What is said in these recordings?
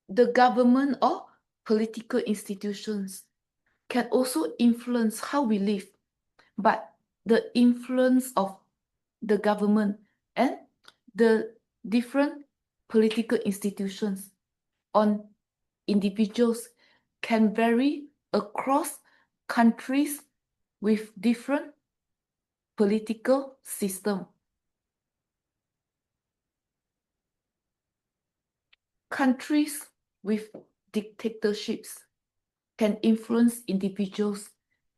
the government or political institutions can also influence how we live, but the influence of the government and the different political institutions on individuals can vary across countries with different political system. Countries with dictatorships can influence individuals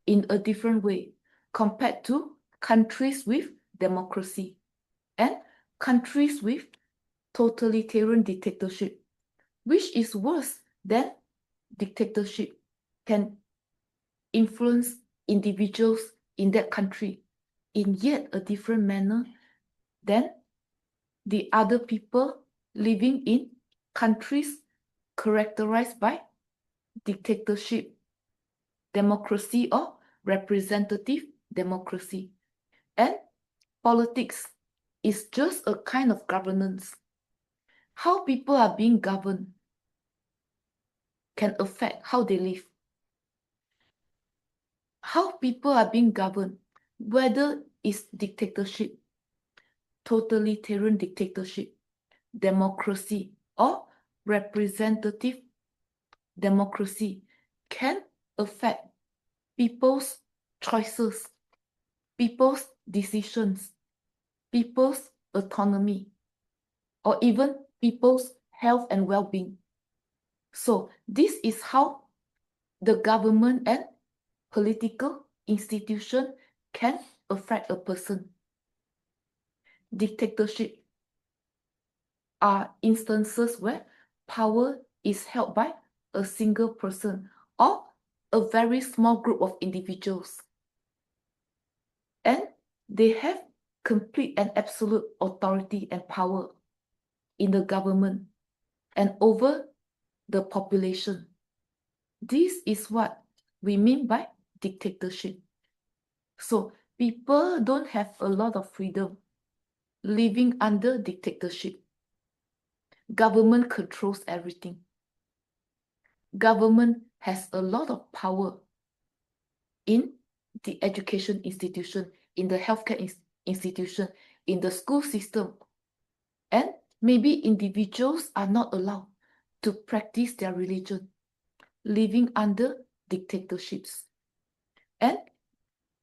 in a different way compared to countries with democracy. And countries with totalitarian dictatorship, which is worse than dictatorship, can influence individuals in that country in yet a different manner than the other people living in countries characterized by dictatorship, democracy, or representative democracy. And politics is just a kind of governance. How people are being governed can affect how they live. How people are being governed, whether it's dictatorship, totalitarian dictatorship, democracy, or representative democracy, can affect people's choices, people's decisions, people's autonomy, or even people's health and well-being. So this is how the government and political institution can affect a person. Dictatorship are instances where power is held by a single person or a very small group of individuals. And they have complete and absolute authority and power in the government and over the population. This is what we mean by dictatorship. So people don't have a lot of freedom living under dictatorship. Government controls everything. Government has a lot of power in the education institution, in the healthcare institution, in the school system. And maybe individuals are not allowed to practice their religion, living under dictatorships. And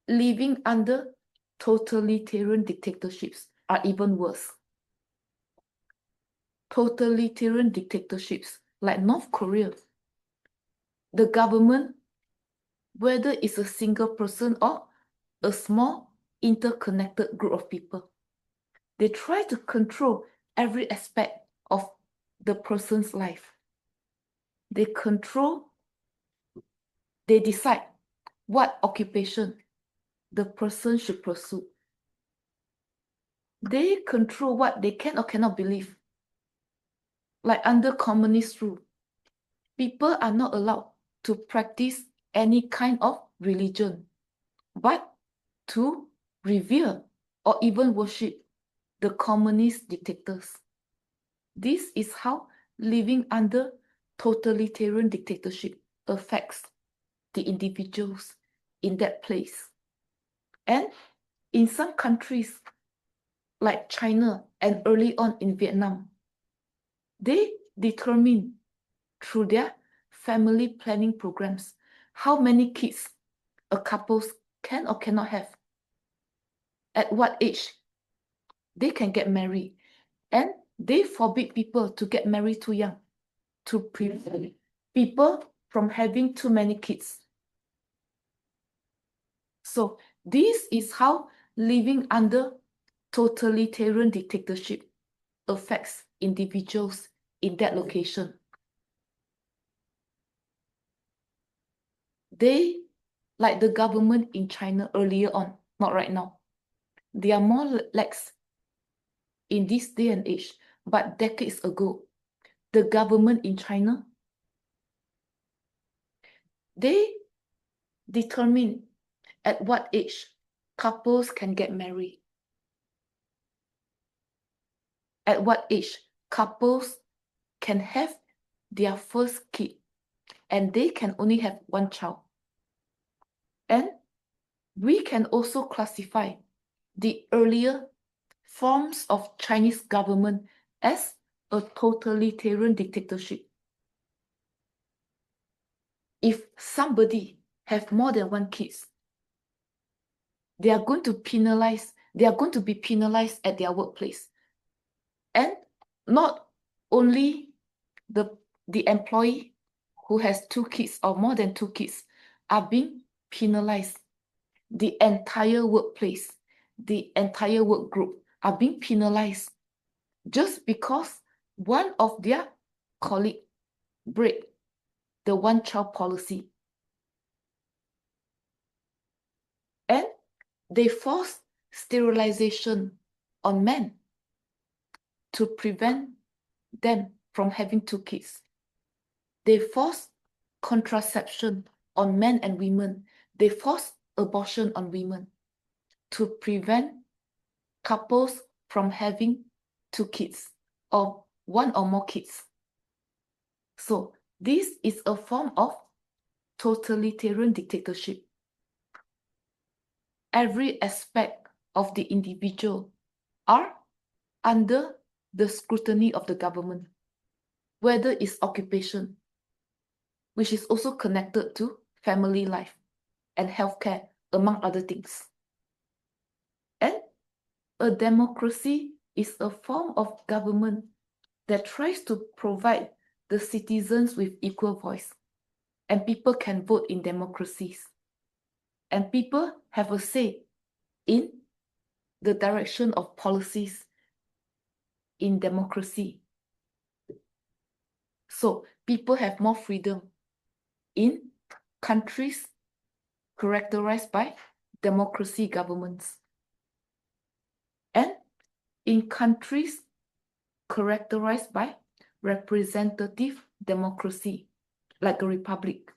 living under totalitarian dictatorships are even worse. Totalitarian dictatorships like North Korea, the government, whether it's a single person or a small interconnected group of people, they try to control every aspect of the person's life. They decide what occupation the person should pursue. They control what they can or cannot believe. Like under communist rule, people are not allowed to practice any kind of religion, but to revere or even worship the communist dictators. This is how living under totalitarian dictatorship affects the individuals in that place. And in some countries, like China and early on in Vietnam, they determine through their family planning programs how many kids a couple can or cannot have, at what age they can get married, and they forbid people to get married too young to prevent people from having too many kids. So this is how living under totalitarian dictatorship affects individuals in that location. They, like the government in China earlier on, not right now, they are more lax in this day and age. But decades ago, the government in China, they determine at what age couples can get married, at what age couples can have their first kid, and they can only have one child. And we can also classify the earlier forms of Chinese government as a totalitarian dictatorship. If somebody have more than one kids, they are going to be penalized at their workplace. And not only the employee who has 2 kids or more than 2 kids are being penalized. The entire workplace, the entire work group are being penalized just because one of their colleagues break the one-child policy. And they force sterilization on men to prevent them from having 2 kids. They force contraception on men and women. They force abortion on women to prevent couples from having 2 kids or 1 or more kids. So this is a form of totalitarian dictatorship. Every aspect of the individual are under the scrutiny of the government, whether it's occupation, which is also connected to family life and healthcare, among other things. And a democracy is a form of government that tries to provide the citizens with equal voice, and people can vote in democracies, and people have a say in the direction of policies in democracy. So people have more freedom in countries characterized by democracy governments, and in countries characterized by representative democracy, like a republic.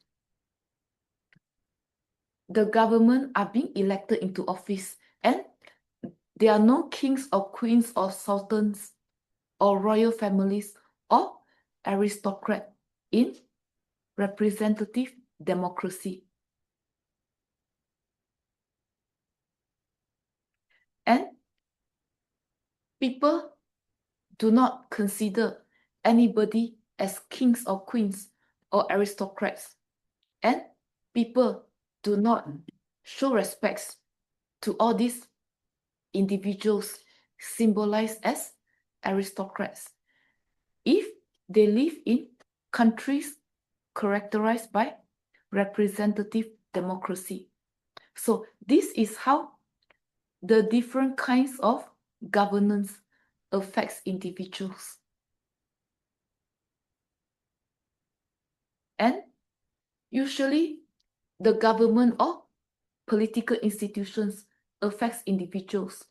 The government are being elected into office, and there are no kings or queens or sultans or royal families or aristocrat in representative democracy. And people do not consider anybody as kings or queens or aristocrats. And people do not show respects to all these individuals symbolized as aristocrats if they live in countries characterized by representative democracy. So this is how the different kinds of governance affects individuals. And usually the government or political institutions affects individuals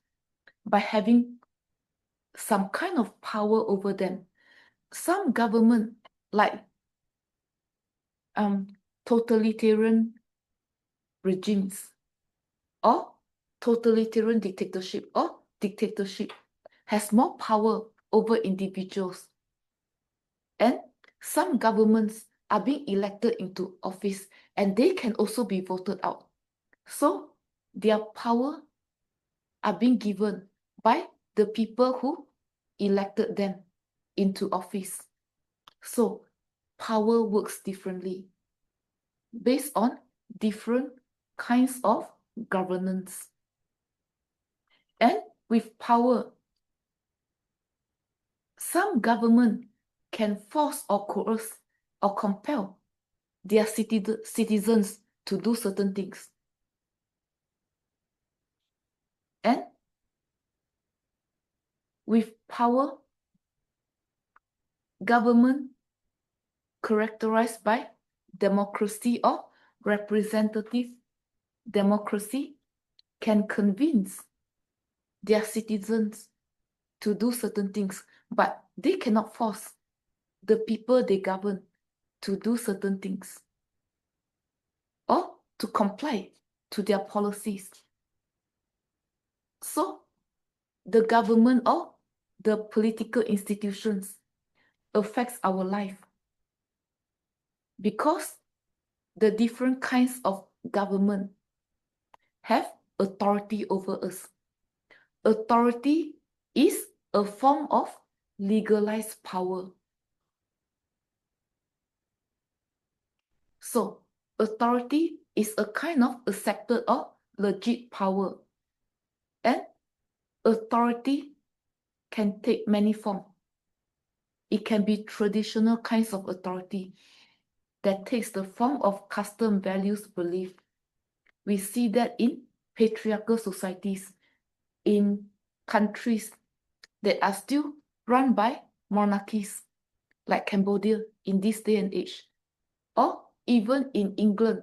by having some kind of power over them. Some government, like totalitarian regimes or totalitarian dictatorship or dictatorship, has more power over individuals. And some governments are being elected into office, and they can also be voted out. So their power are being given by the people who elected them into office. So power works differently based on different kinds of governance. And with power, some government can force or coerce or compel their citizens to do certain things. And with power, government characterized by democracy or representative democracy can convince their citizens to do certain things, but they cannot force the people they govern to do certain things or to comply to their policies. So the government or the political institutions affects our life because the different kinds of government have authority over us. Authority is a form of legalized power. So, authority is a kind of accepted or legit power. And authority can take many forms. It can be traditional kinds of authority that takes the form of custom, values, belief. We see that in patriarchal societies, in countries that are still run by monarchies, like Cambodia in this day and age, or even in England,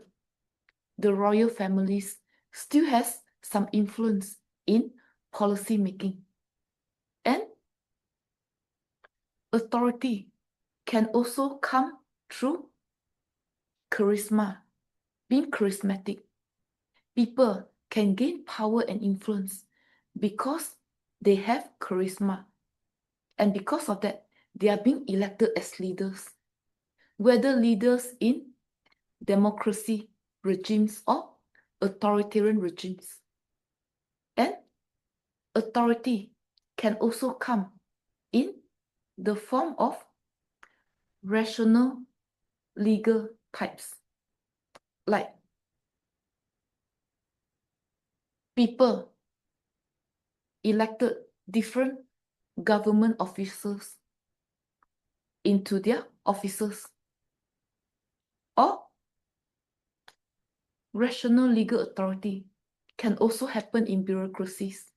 the royal families still has some influence in policy making. And authority can also come through charisma, being charismatic. People can gain power and influence because they have charisma. And because of that, they are being elected as leaders, whether leaders in democracy regimes or authoritarian regimes. And authority can also come in the form of rational legal types, like people elected different government officers into their offices, or rational legal authority can also happen in bureaucracies.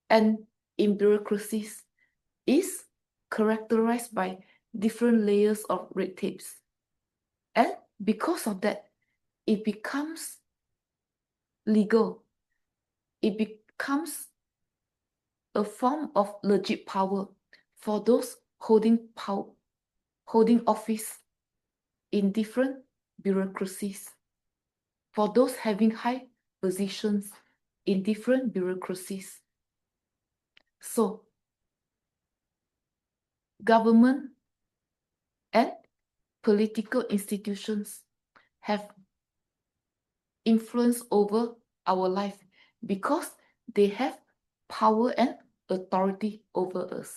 And in bureaucracies is characterized by different layers of red tapes. And because of that, it becomes legal. It becomes a form of legit power for those holding office in different bureaucracies, for those having high positions in different bureaucracies. So, government and political institutions have influence over our life because they have power and authority over us.